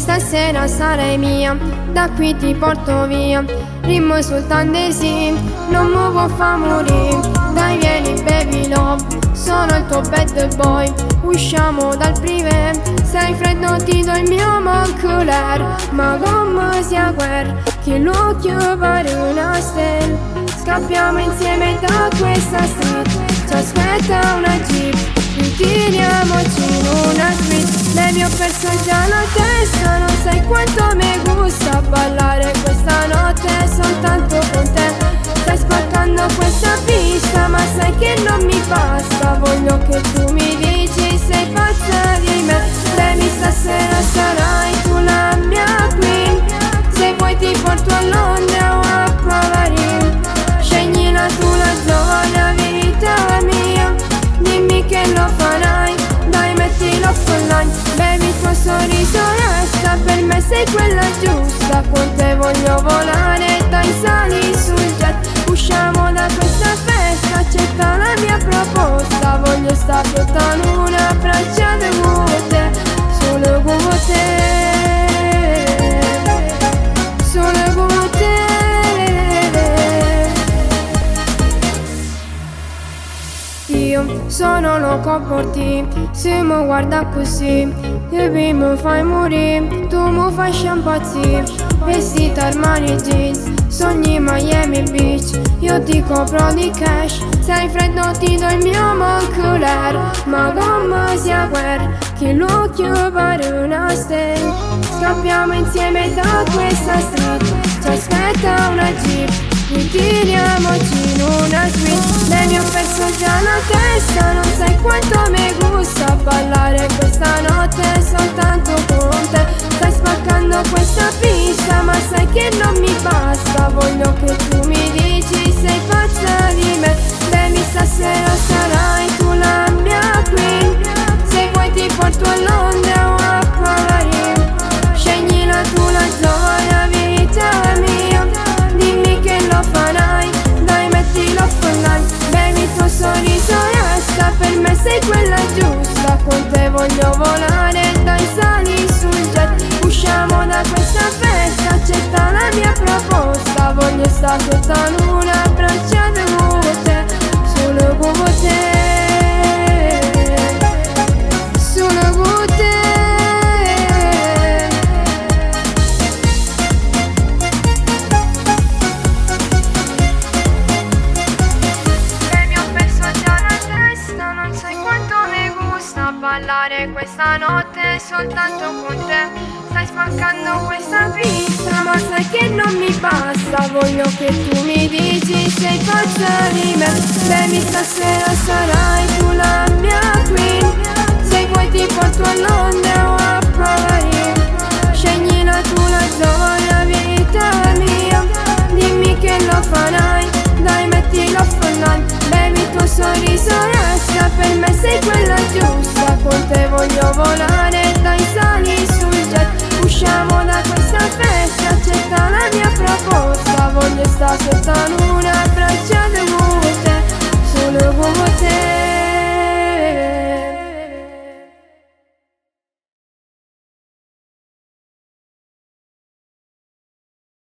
stasera sarai mia, da qui ti porto via. Rimmo soltanto sì, non mi può far morire. Dai vieni baby love, sono il tuo bad boy. Usciamo dal privé, sei freddo ti do il mio moncler. Ma come sia guerra, che l'occhio pare una stella. Scappiamo insieme da questa street, ci aspetta una jeep, ritiriamoci in una suite. Baby ho perso già la testa, non sai quanto mi gusta ballare questa notte soltanto con te. Stai spaccando questa pista ma sai che non mi basta. Voglio che tu mi dici sei pazza di me. Baby stasera sarai tu la mia queen. Se vuoi ti porto a Londra o a Paris. Sceglila tu la giovane vita mia. Dimmi che lo farai, dai mettilo online. Baby il tuo sorriso resta, per me sei quella giusta. Con te voglio volare, dai sali sul jet. Usciamo da questa festa, accetta la mia proposta. Voglio stare sotto una braccia di te, solo con te, solo con te. Io sono loco per te, se mi guarda così, baby mi fai morire, tu mi fai sciampazzire. Vestito Armani jeans, sogni Miami Beach, io ti copro di cash. Sei freddo ti do il mio moncler. Ma come sia guerra, che l'occhio pare una stella. Scappiamo insieme da questa street, ci aspetta una jeep, ritiriamoci in una suite. Baby ho perso già la testa, non sai quanto mi gusta ballare questa notte soltanto con te. Stai spaccando questa pista ma sai che non mi basta. Voglio che tu mi dici sei pazza di me. Baby stasera sarai tu la mia queen. Se vuoi ti porto a Londra o a Paris. Sceglila tu la giovane vita mia. Dimmi che lo farai, dai mettilo online. Baby il tuo sorriso resta, per me sei quella giusta. Con te voglio volare, dai sali sul jet. Usciamo da questa festa, accetta la mia proposta. Voglio stare sotto una braccia di te, solo con te, solo con te. Baby ho perso già la testa, non sai quanto mi gusta ballare questa notte soltanto con te. Stai spaccando questa pista ma sai che non mi basta. Voglio che tu mi dici sei pazza di me. Baby stasera sarai tu la mia queen. Se vuoi ti porto a Londra o a Paris. Sceglila tu la giovane vita mia. Dimmi che lo farai, dai mettilo online. Baby il tuo sorriso resta, per me sei quella giusta. Con te voglio volare,